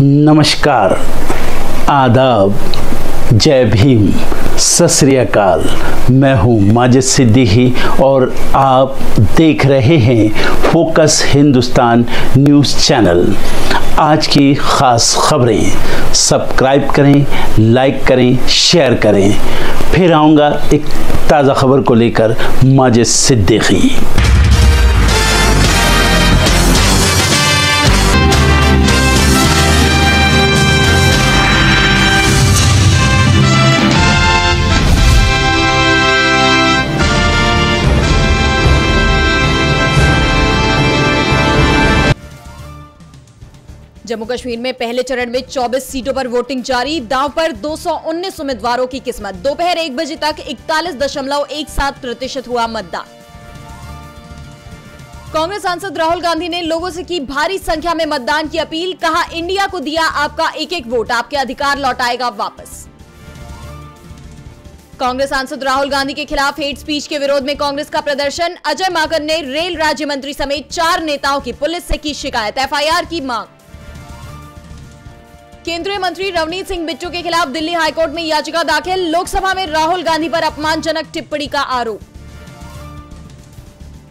नमस्कार, आदाब, जय भीम, सत श्री अकाल। मैं हूं माजिद सिद्दीकी और आप देख रहे हैं फोकस हिंदुस्तान न्यूज़ चैनल। आज की ख़ास खबरें सब्सक्राइब करें, लाइक करें, शेयर करें। फिर आऊँगा एक ताज़ा खबर को लेकर माजिद सिद्दीकी। जम्मू कश्मीर में पहले चरण में 24 सीटों पर वोटिंग जारी। दांव पर 219 उम्मीदवारों की किस्मत। दोपहर 1 बजे तक 41.17% हुआ मतदान। कांग्रेस सांसद राहुल गांधी ने लोगों से की भारी संख्या में मतदान की अपील। कहा, इंडिया को दिया आपका एक एक वोट, आपके अधिकार लौटाएगा वापस। कांग्रेस सांसद राहुल गांधी के खिलाफ हेट स्पीच के विरोध में कांग्रेस का प्रदर्शन। अजय माकन ने रेल राज्य मंत्री समेत 4 नेताओं की पुलिस से की शिकायत, एफआईआर की मांग। केंद्रीय मंत्री रवनीत सिंह बिट्टू के खिलाफ दिल्ली हाईकोर्ट में याचिका दाखिल। लोकसभा में राहुल गांधी पर अपमानजनक टिप्पणी का आरोप।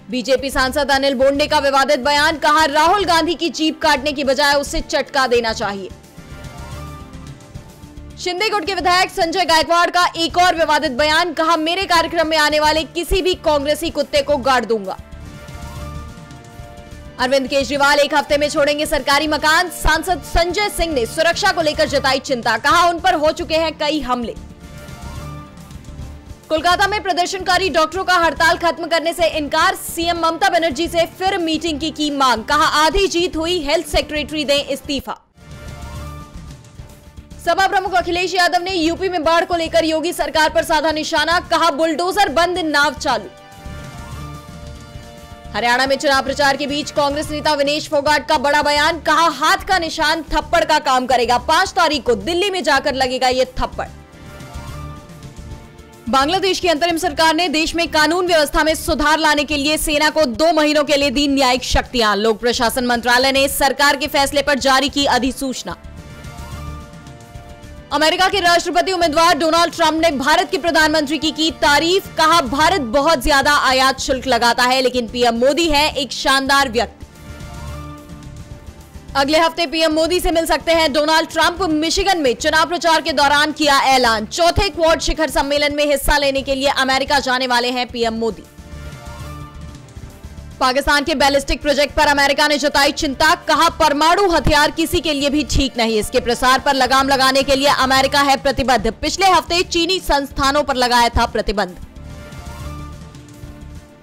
बीजेपी सांसद अनिल बोंडे का विवादित बयान। कहा, राहुल गांधी की जीभ काटने की बजाय उससे चटका देना चाहिए। शिंदे गुट के विधायक संजय गायकवाड़ का एक और विवादित बयान। कहा, मेरे कार्यक्रम में आने वाले किसी भी कांग्रेसी कुत्ते को गाड़ दूंगा। अरविंद केजरीवाल एक हफ्ते में छोड़ेंगे सरकारी मकान। सांसद संजय सिंह ने सुरक्षा को लेकर जताई चिंता। कहा, उन पर हो चुके हैं कई हमले। कोलकाता में प्रदर्शनकारी डॉक्टरों का हड़ताल खत्म करने से इनकार। सीएम ममता बनर्जी से फिर मीटिंग की मांग। कहा, आधी जीत हुई, हेल्थ सेक्रेटरी दें इस्तीफा। सपा प्रमुख अखिलेश यादव ने यूपी में बाढ़ को लेकर योगी सरकार पर साधा निशाना। कहा, बुलडोजर बंद, नाव चालू। हरियाणा में चुनाव प्रचार के बीच कांग्रेस नेता विनेश फोगाट का बड़ा बयान। कहा, हाथ का निशान थप्पड़ का काम करेगा। 5 तारीख को दिल्ली में जाकर लगेगा ये थप्पड़। बांग्लादेश की अंतरिम सरकार ने देश में कानून व्यवस्था में सुधार लाने के लिए सेना को 2 महीनों के लिए दी न्यायिक शक्तियां। लोक प्रशासन मंत्रालय ने सरकार के फैसले पर जारी की अधिसूचना। अमेरिका के राष्ट्रपति उम्मीदवार डोनाल्ड ट्रंप ने भारत के प्रधानमंत्री की तारीफ। कहा, भारत बहुत ज्यादा आयात शुल्क लगाता है, लेकिन पीएम मोदी है एक शानदार व्यक्ति। अगले हफ्ते पीएम मोदी से मिल सकते हैं डोनाल्ड ट्रंप। मिशिगन में चुनाव प्रचार के दौरान किया ऐलान। चौथे क्वाड शिखर सम्मेलन में हिस्सा लेने के लिए अमेरिका जाने वाले हैं पीएम मोदी। पाकिस्तान के बैलिस्टिक प्रोजेक्ट पर अमेरिका ने जताई चिंता। कहा, परमाणु हथियार किसी के लिए भी ठीक नहीं। इसके प्रसार पर लगाम लगाने के लिए अमेरिका है प्रतिबद्ध। पिछले हफ्ते चीनी संस्थानों पर लगाया था प्रतिबंध।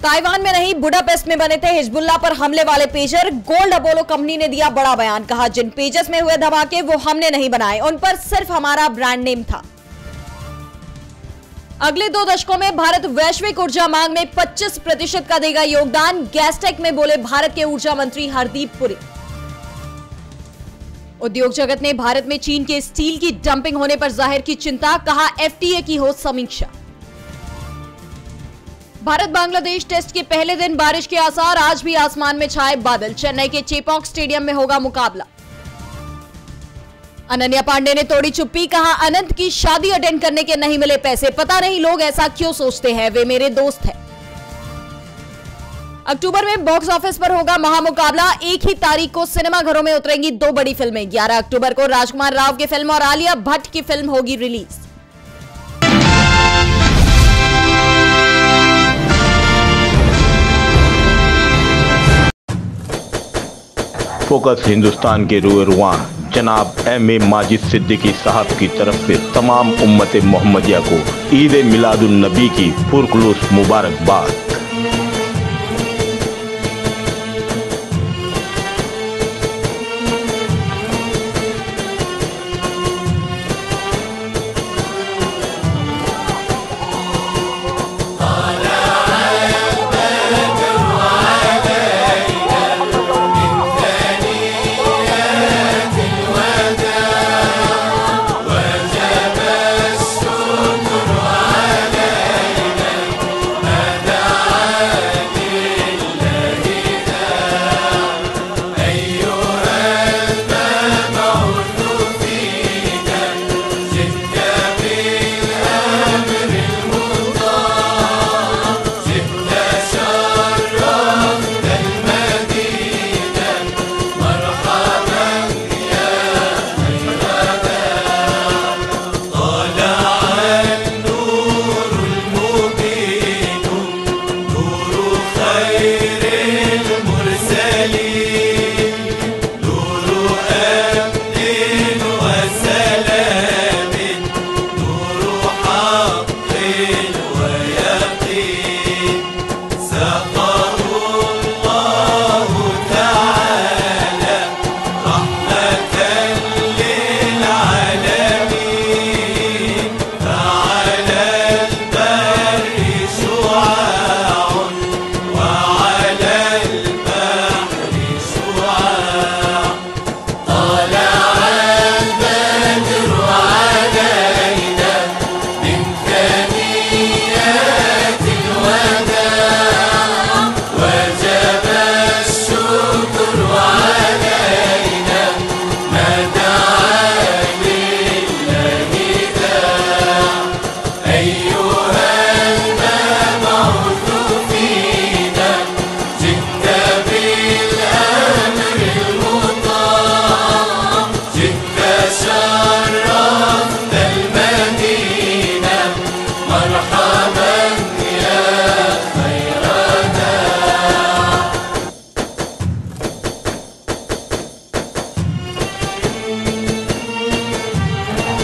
ताइवान में नहीं, बुडापेस्ट में बने थे हिजबुल्लाह पर हमले वाले पेजर। गोल्ड अपोलो कंपनी ने दिया बड़ा बयान। कहा, जिन पेजर्स में हुए धमाके वो हमने नहीं बनाए, उन पर सिर्फ हमारा ब्रांड नेम था। अगले 2 दशकों में भारत वैश्विक ऊर्जा मांग में 25% का देगा योगदान। गैसटेक में बोले भारत के ऊर्जा मंत्री हरदीप पुरी। उद्योग जगत ने भारत में चीन के स्टील की डंपिंग होने पर जाहिर की चिंता। कहा, एफटीए की हो समीक्षा। भारत बांग्लादेश टेस्ट के पहले दिन बारिश के आसार। आज भी आसमान में छाए बादल। चेन्नई के चेपॉक स्टेडियम में होगा मुकाबला। अनन्या पांडे ने तोड़ी चुप्पी। कहा, अनंत की शादी अटेंड करने के नहीं मिले पैसे। पता नहीं लोग ऐसा क्यों सोचते हैं, वे मेरे दोस्त हैं। अक्टूबर में बॉक्स ऑफिस पर होगा महामुकाबला। एक ही तारीख को सिनेमाघरों में उतरेंगी 2 बड़ी फिल्में। 11 अक्टूबर को राजकुमार राव की फिल्म और आलिया भट्ट की फिल्म होगी रिलीज। फोकस हिंदुस्तान के रुआ जनाब एम.ए. माजिद सिद्दीकी साहब की तरफ से तमाम उम्मत मोहम्मदिया को ईद मिलादुन नबी की पुरखुलूस मुबारकबाद।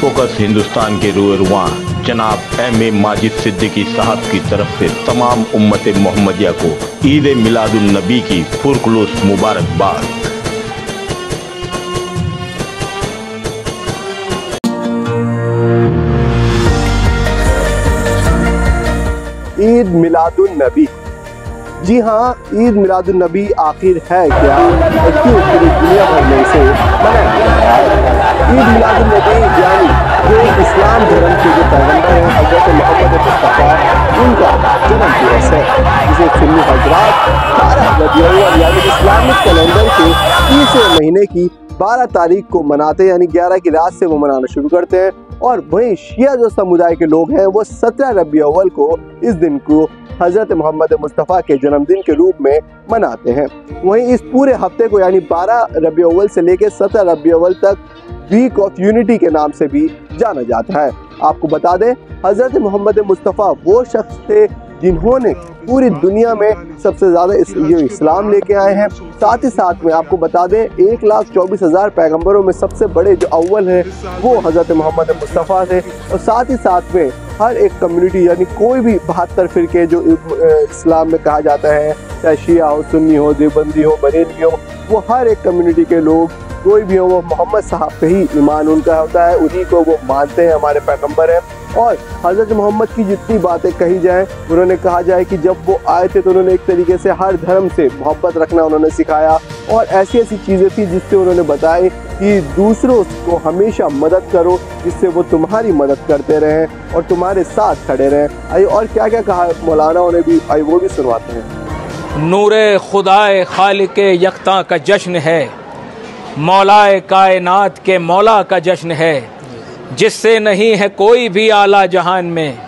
फोकस हिंदुस्तान के रूहरुआ जनाब एम ए माजिद सिद्दीकी साहब की तरफ से तमाम उम्मत मोहम्मदिया को ईद मिलादुन नबी की पुरखुलूस मुबारकबाद। ईद मिलादुन नबी, जी हाँ, ईद मिलादुन नबी आखिर है क्या और क्यों पूरी दुनिया भर में इसे मनाया जाता है। ईद मिलादुन नबी यानी जो इस्लाम धर्म के जो पैगंबर हैं हज़रत मोहम्मद मुस्तफ़ा, उनका जन्म दिवस है, जिसे सुन्नी हज़रात 12 रबीउल अव्वल यानी इस्लामिक कैलेंडर के 30वें महीने की 12 तारीख को मनाते हैं, यानी 11 की रात से वो मनाना शुरू करते हैं। और वहीं शिया जो समुदाय के लोग हैं वो 17 रबीउल अव्वल को इस दिन को हज़रत मोहम्मद मुस्तफ़ा के जन्मदिन के रूप में मनाते हैं। वहीं इस पूरे हफ्ते को यानी 12 रबीउल अव्वल से लेकर 17 रबीउल अव्वल तक वीक ऑफ यूनिटी के नाम से भी जाना जाता है। आपको बता दें, हज़रत मोहम्मद मुस्तफ़ा वो शख्स थे जिन्होंने पूरी दुनिया में सबसे ज़्यादा इस्लाम लेके आए हैं। साथ ही साथ में आपको बता दें 1,24,000 पैगंबरों में सबसे बड़े जो अव्वल हैं वो हज़रत मोहम्मद मुस्तफ़ा थे। और साथ ही साथ में हर एक कम्युनिटी यानी कोई भी 72 फ़िरके जो इस्लाम में कहा जाता है, चाहे शिया हो, सुन्नी हो, देवबंदी हो, बरेलवी हो, वो हर एक कम्युनिटी के लोग कोई भी हो वो मोहम्मद साहब पे ही ईमान उनका होता है, उन्हीं को वो मानते हैं, हमारे पैगंबर हैं। और हज़रत मोहम्मद की जितनी बातें कही जाएं, उन्होंने कहा जाए कि जब वो आए थे तो उन्होंने एक तरीके से हर धर्म से मोहब्बत रखना उन्होंने सिखाया और ऐसी ऐसी चीज़ें थी जिससे उन्होंने बताई कि दूसरों को हमेशा मदद करो जिससे वो तुम्हारी मदद करते रहें और तुम्हारे साथ खड़े रहें। आइए और क्या क्या कहा मौलाना उन्हें भी, आइए वो भी सुनवाते हैं। नूरे खुदाए खालिके यकता का जश्न है, मौलाए कायनात के मौला का जश्न है, जिससे नहीं है कोई भी आला जहान में,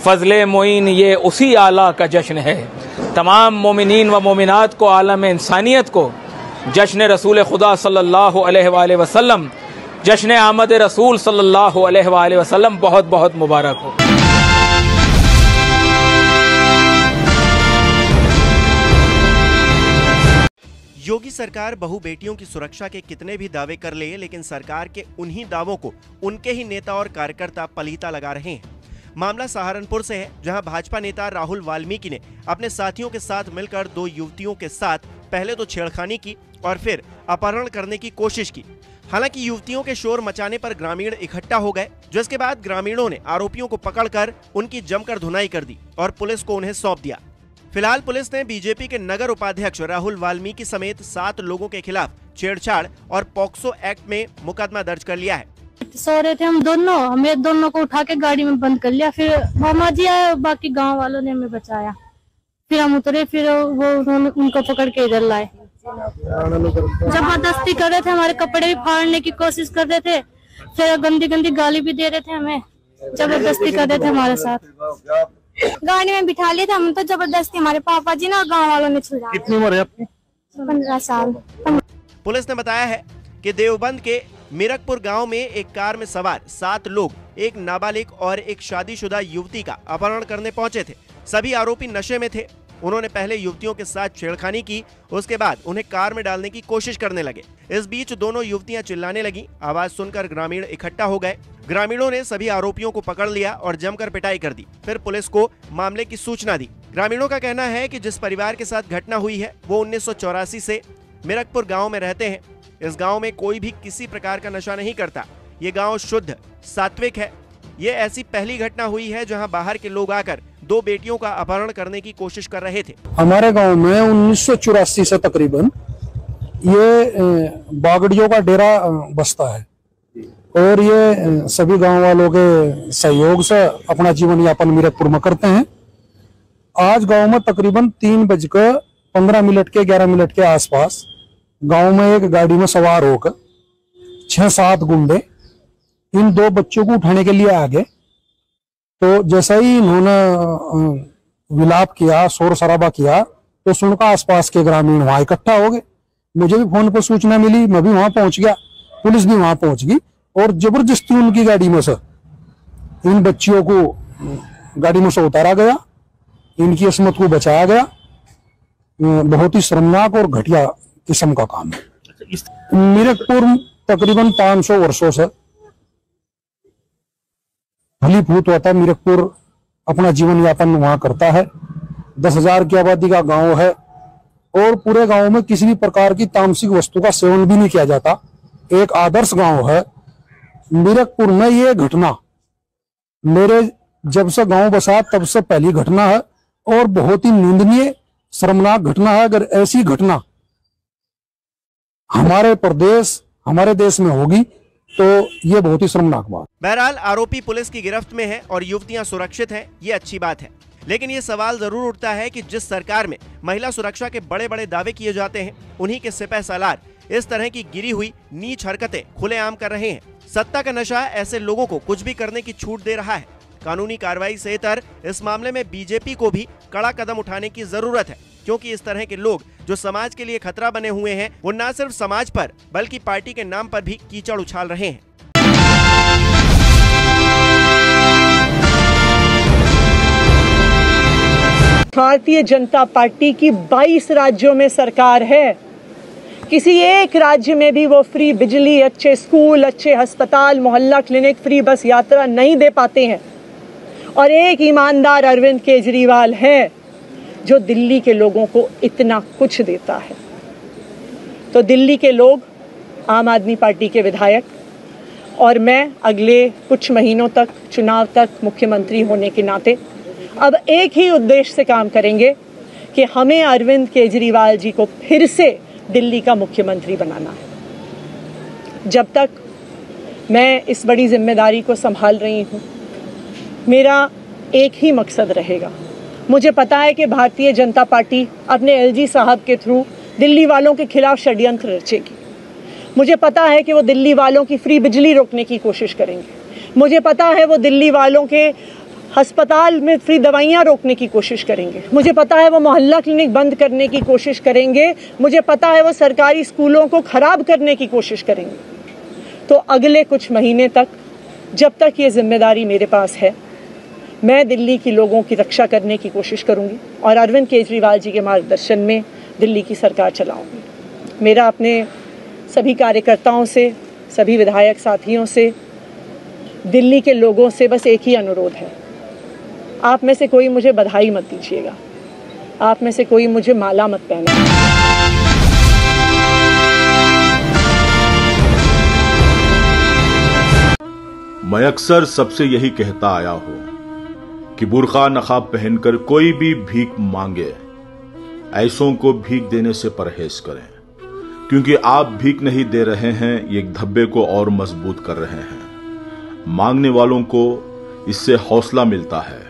फजले मोइन ये उसी आला का जश्न है। तमाम मोमिनीन व मोमिनात को, आलम इंसानियत को जश्न रसूल खुदा सल्लल्लाहु अलैहि वसल्लम, जश्न आमद रसूल सल्लल्लाहु अलैहि वसल्लम बहुत बहुत मुबारक हो। योगी सरकार बहु बेटियों की सुरक्षा के कितने भी दावे कर ले, लेकिन सरकार के उन्हीं दावों को उनके ही नेता और कार्यकर्ता पलीता लगा रहे हैं। मामला सहारनपुर से है, जहां भाजपा नेता राहुल वाल्मीकि ने अपने साथियों के साथ मिलकर 2 युवतियों के साथ पहले तो छेड़खानी की और फिर अपहरण करने की कोशिश की। हालांकि युवतियों के शोर मचाने पर ग्रामीण इकट्ठा हो गए, जिसके बाद ग्रामीणों ने आरोपियों को पकड़कर उनकी जमकर धुनाई कर दी और पुलिस को उन्हें सौंप दिया। फिलहाल पुलिस ने बीजेपी के नगर उपाध्यक्ष राहुल वाल्मीकि समेत 7 लोगों के खिलाफ छेड़छाड़ और पॉक्सो एक्ट में मुकदमा दर्ज कर लिया है। सो रहे थे हम दोनों, हमें दोनों को उठा के गाड़ी में बंद कर लिया, फिर मामा जी आए और बाकी गांव वालों ने हमें बचाया। फिर हम उतरे, फिर वो उन्होंने उनको पकड़ के इधर लाए। जबरदस्ती कर रहे थे, हमारे कपड़े भी फाड़ने की कोशिश कर रहे थे, फिर गंदी गंदी गाली भी दे रहे थे, हमें जबरदस्ती कर रहे थे हमारे साथ। गाड़ी में बिठा लिया था, हम तो जबरदस्ती, हमारे पापा जी ना गांव वालों ने छुड़ाया। कितनी उम्र है आपकी? 15 साल। पुलिस ने बताया है कि देवबंद के मीरकपुर गांव में एक कार में सवार 7 लोग एक नाबालिग और एक शादीशुदा युवती का अपहरण करने पहुंचे थे। सभी आरोपी नशे में थे। उन्होंने पहले युवतियों के साथ छेड़खानी की, उसके बाद उन्हें कार में डालने की कोशिश करने लगे। इस बीच दोनों युवतियां चिल्लाने लगीं। आवाज सुनकर ग्रामीण इकट्ठा हो गए। ग्रामीणों ने सभी आरोपियों को पकड़ लिया और जमकर पिटाई कर दी। फिर पुलिस को मामले की सूचना दी। ग्रामीणों का कहना है कि जिस परिवार के साथ घटना हुई है वो 1984 से मीरकपुर गाँव में रहते हैं। इस गाँव में कोई भी किसी प्रकार का नशा नहीं करता। ये गाँव शुद्ध सात्विक है। ये ऐसी पहली घटना हुई है जहां बाहर के लोग आकर 2 बेटियों का अपहरण करने की कोशिश कर रहे थे। हमारे गांव में 1984 से तकरीबन ये बागड़ियों का डेरा बसता है और ये सभी गांव वालों के सहयोग से अपना जीवन यापन मीरकपुर में करते हैं। आज गांव में तकरीबन 3:15 के 11 मिनट के आसपास गांव में एक गाड़ी में सवार होकर 6-7 गुंडे इन 2 बच्चों को उठाने के लिए आ गए। तो जैसा ही इन्होंने विलाप किया, शोर शराबा किया, तो सुनकर आसपास के ग्रामीण वहां इकट्ठा हो गए। मुझे भी फोन पर सूचना मिली, मैं भी वहां पहुंच गया, पुलिस भी वहां पहुंच गई और जबरदस्ती उनकी गाड़ी में से इन बच्चियों को गाड़ी में से उतारा गया, इनकी असमत को बचाया गया। बहुत ही शर्मनाक और घटिया किस्म का काम है। मीरकपुर तकरीबन 500 वर्षों से फलीभूत होता है। मीरकपुर अपना जीवन यापन वहां करता है। 10,000 की आबादी का गांव है और पूरे गांव में किसी भी प्रकार की तामसिक वस्तु का सेवन भी नहीं किया जाता। एक आदर्श गांव है। मीरकपुर में ये घटना मेरे जब से गांव बसा तब से पहली घटना है और बहुत ही निंदनीय शर्मनाक घटना है। अगर ऐसी घटना हमारे प्रदेश हमारे देश में होगी तो ये बहुत ही शर्मनाक बात। बहरहाल आरोपी पुलिस की गिरफ्त में है और युवतियां सुरक्षित हैं, ये अच्छी बात है। लेकिन ये सवाल जरूर उठता है कि जिस सरकार में महिला सुरक्षा के बड़े बड़े दावे किए जाते हैं, उन्हीं के सिपह सालार इस तरह की गिरी हुई नीच हरकतें खुलेआम कर रहे हैं। सत्ता का नशा ऐसे लोगों को कुछ भी करने की छूट दे रहा है। कानूनी कार्रवाई से इतर इस मामले में बीजेपी को भी कड़ा कदम उठाने की जरूरत है, क्योंकि इस तरह के लोग जो समाज के लिए खतरा बने हुए हैं, वो न सिर्फ समाज पर बल्कि पार्टी के नाम पर भी कीचड़ उछाल रहे हैं। भारतीय जनता पार्टी की 22 राज्यों में सरकार है। किसी एक राज्य में भी वो फ्री बिजली, अच्छे स्कूल, अच्छे अस्पताल, मोहल्ला क्लिनिक, फ्री बस यात्रा नहीं दे पाते हैं। और एक ईमानदार अरविंद केजरीवाल है जो दिल्ली के लोगों को इतना कुछ देता है। तो दिल्ली के लोग, आम आदमी पार्टी के विधायक और मैं अगले कुछ महीनों तक, चुनाव तक मुख्यमंत्री होने के नाते अब एक ही उद्देश्य से काम करेंगे कि हमें अरविंद केजरीवाल जी को फिर से दिल्ली का मुख्यमंत्री बनाना है। जब तक मैं इस बड़ी जिम्मेदारी को संभाल रही हूँ, मेरा एक ही मकसद रहेगा। मुझे पता है कि भारतीय जनता पार्टी अपने एलजी साहब के थ्रू दिल्ली वालों के खिलाफ षड्यंत्र रचेगी। मुझे पता है कि वो दिल्ली वालों की फ्री बिजली रोकने की कोशिश करेंगे। मुझे पता है वो दिल्ली वालों के अस्पताल में फ्री दवाइयाँ रोकने की कोशिश करेंगे। मुझे पता है वो मोहल्ला क्लिनिक बंद करने की कोशिश करेंगे। मुझे पता है वो सरकारी स्कूलों को खराब करने की कोशिश करेंगे। तो अगले कुछ महीने तक, जब तक ये जिम्मेदारी मेरे पास है, मैं दिल्ली के लोगों की रक्षा करने की कोशिश करूंगी और अरविंद केजरीवाल जी के मार्गदर्शन में दिल्ली की सरकार चलाऊंगी। मेरा अपने सभी कार्यकर्ताओं से, सभी विधायक साथियों से, दिल्ली के लोगों से बस एक ही अनुरोध है, आप में से कोई मुझे बधाई मत दीजिएगा, आप में से कोई मुझे माला मत पहने। मैं अक्सर सबसे यही कहता आया हूं कि बुर्का नकाब पहनकर कोई भी भीख मांगे, ऐसों को भीख देने से परहेज करें, क्योंकि आप भीख नहीं दे रहे हैं, ये धब्बे को और मजबूत कर रहे हैं। मांगने वालों को इससे हौसला मिलता है।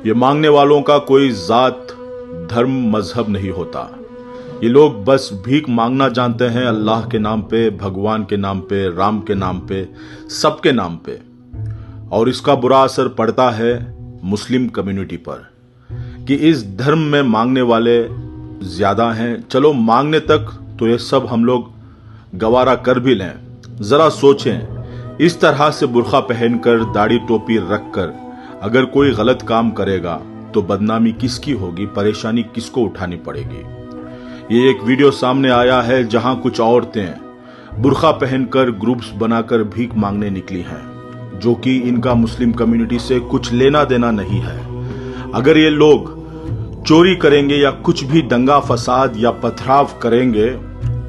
ये मांगने वालों का कोई जात, धर्म, मजहब नहीं होता। ये लोग बस भीख मांगना जानते हैं, अल्लाह के नाम पे, भगवान के नाम पे, राम के नाम पे, सबके नाम पे। और इसका बुरा असर पड़ता है मुस्लिम कम्युनिटी पर कि इस धर्म में मांगने वाले ज्यादा हैं। चलो मांगने तक तो ये सब हम लोग गवारा कर भी लें। जरा सोचें, इस तरह से बुर्का पहनकर, दाढ़ी टोपी रखकर अगर कोई गलत काम करेगा तो बदनामी किसकी होगी, परेशानी किसको उठानी पड़ेगी। ये एक वीडियो सामने आया है जहां कुछ औरतें बुर्का पहनकर ग्रुप्स बनाकर भीख मांगने निकली हैं, जो कि इनका मुस्लिम कम्युनिटी से कुछ लेना देना नहीं है। अगर ये लोग चोरी करेंगे या कुछ भी दंगा फसाद या पथराव करेंगे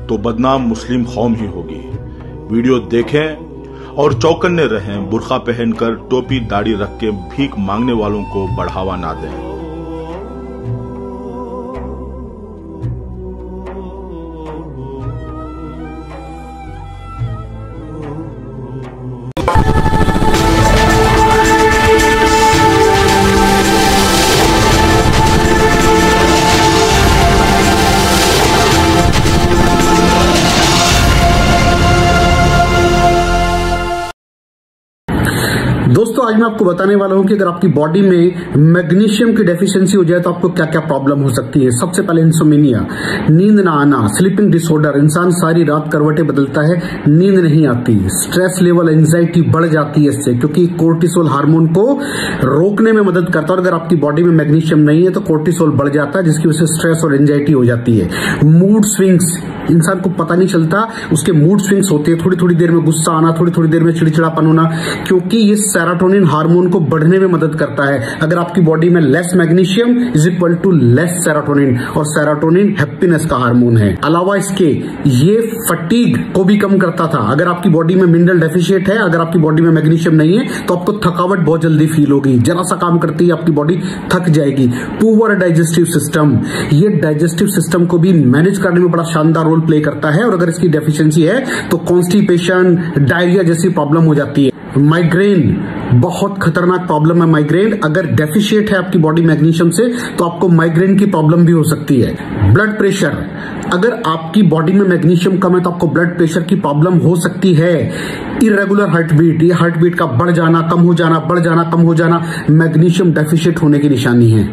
तो बदनाम मुस्लिम कौम ही होगी। वीडियो देखें और चौकन्ने रहें। बुर्का पहनकर, टोपी दाढ़ी रख के भीख मांगने वालों को बढ़ावा ना दें। दोस्तों आज मैं आपको बताने वाला हूं कि अगर आपकी बॉडी में मैग्नीशियम की डेफिशिएंसी हो जाए तो आपको क्या क्या प्रॉब्लम हो सकती है। सबसे पहले इंसोमेनिया, नींद ना आना, स्लीपिंग डिसऑर्डर, इंसान सारी रात करवटें बदलता है, नींद नहीं आती, स्ट्रेस लेवल, एंजाइटी बढ़ जाती है इससे, क्योंकि कोर्टिसोल हार्मोन को रोकने में मदद करता है। और अगर आपकी बॉडी में मैग्नीशियम नहीं है तो कोर्टिसोल बढ़ जाता है, जिसकी वजह से स्ट्रेस और एंजाइटी हो जाती है। मूड स्विंग्स, इंसान को पता नहीं चलता, उसके मूड स्विंग्स होते हैं, थोड़ी थोड़ी देर में गुस्सा आना, थोड़ी थोड़ी देर में चिड़चिड़ापन होना, क्योंकि ये सेरोटोनिन हार्मोन को बढ़ने में मदद करता है। अगर आपकी बॉडी में less magnesium is equal to less serotonin, और सेरोटोनिन हैप्पीनेस का हार्मोन है। अलावा इसके ये फटीग को भी कम करता था। अगर आपकी बॉडी में मिनरल डेफिशिएट है, अगर आपकी बॉडी में मैग्नीशियम नहीं है, तो आपको थकावट बहुत जल्दी फील होगी, जरा सा काम करती है आपकी बॉडी थक जाएगी। पुअर डाइजेस्टिव सिस्टम, ये डाइजेस्टिव सिस्टम को भी मैनेज करने में बड़ा शानदार रोल प्ले करता है, और अगर इसकी डेफिशिएंसी है तो कॉन्स्टिपेशन, डायरिया जैसी प्रॉब्लम हो जाती है। माइग्रेन बहुत खतरनाक प्रॉब्लम है। माइग्रेन अगर डेफिशिएट है आपकी बॉडी मैग्नीशियम से, तो आपको माइग्रेन की प्रॉब्लम भी हो सकती है। ब्लड प्रेशर, अगर आपकी बॉडी में मैग्नीशियम कम है तो आपको ब्लड प्रेशर की प्रॉब्लम हो सकती है। इरेगुलर हार्ट बीट, ये हार्ट बीट का बढ़ जाना, कम हो जाना, बढ़ जाना, कम हो जाना, मैग्नीशियम डेफिशिएट होने की निशानी है।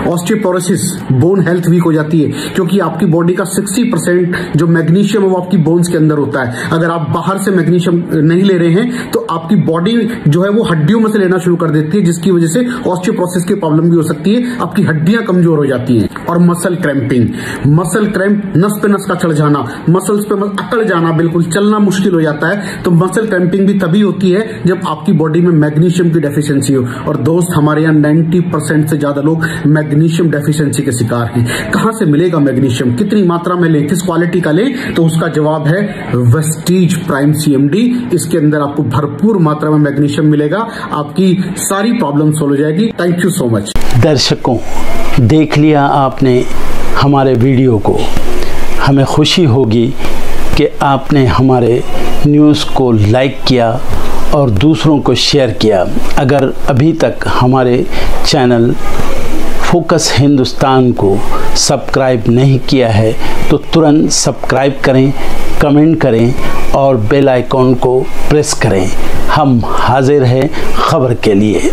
ऑस्टियोपोरोसिस, बोन हेल्थ वीक हो जाती है, क्योंकि आपकी बॉडी का 60% जो मैग्नीशियम है वो आपकी बोन्स के अंदर होता है। अगर आप बाहर से मैग्नीशियम नहीं ले रहे हैं तो आपकी बॉडी जो है वो हड्डियों में से लेना शुरू कर देती है, जिसकी वजह से ऑस्टियोपोरोसिस की प्रॉब्लम भी हो सकती है, आपकी हड्डियां कमजोर हो जाती हैं। और मसल क्रैम्पिंग, मसल क्रैम्प, नस पे नस का चढ़ जाना, मसल्स पे अकड़ जाना, बिल्कुल चलना मुश्किल हो जाता है। तो मसल क्रैम्पिंग भी तभी होती है जब आपकी बॉडी में मैग्नीशियम की डेफिशिएंसी हो। और दोस्त, हमारे यहाँ 90% से ज्यादा लोग मैग्नीशियम डेफिशिएंसी के शिकार हैं। कहां से मिलेगा मैग्नीशियम, कितनी मात्रा में लें, किस क्वालिटी का लें? तो उसका जवाब है वेस्टीज प्राइम CMD। इसके अंदर आपको भरपूर मात्रा में मैग्नीशियम मिलेगा, आपकी सारी प्रॉब्लम सॉल्व हो जाएगी। Thank you so much. दर्शकों, देख लिया आपने हमारे वीडियो को। हमें खुशी होगी कि आपने हमारे न्यूज़ को लाइक किया और दूसरों को शेयर किया। अगर अभी तक हमारे चैनल फोकस हिंदुस्तान को सब्सक्राइब नहीं किया है तो तुरंत सब्सक्राइब करें, कमेंट करें और बेल आइकॉन को प्रेस करें। हम हाजिर हैं खबर के लिए।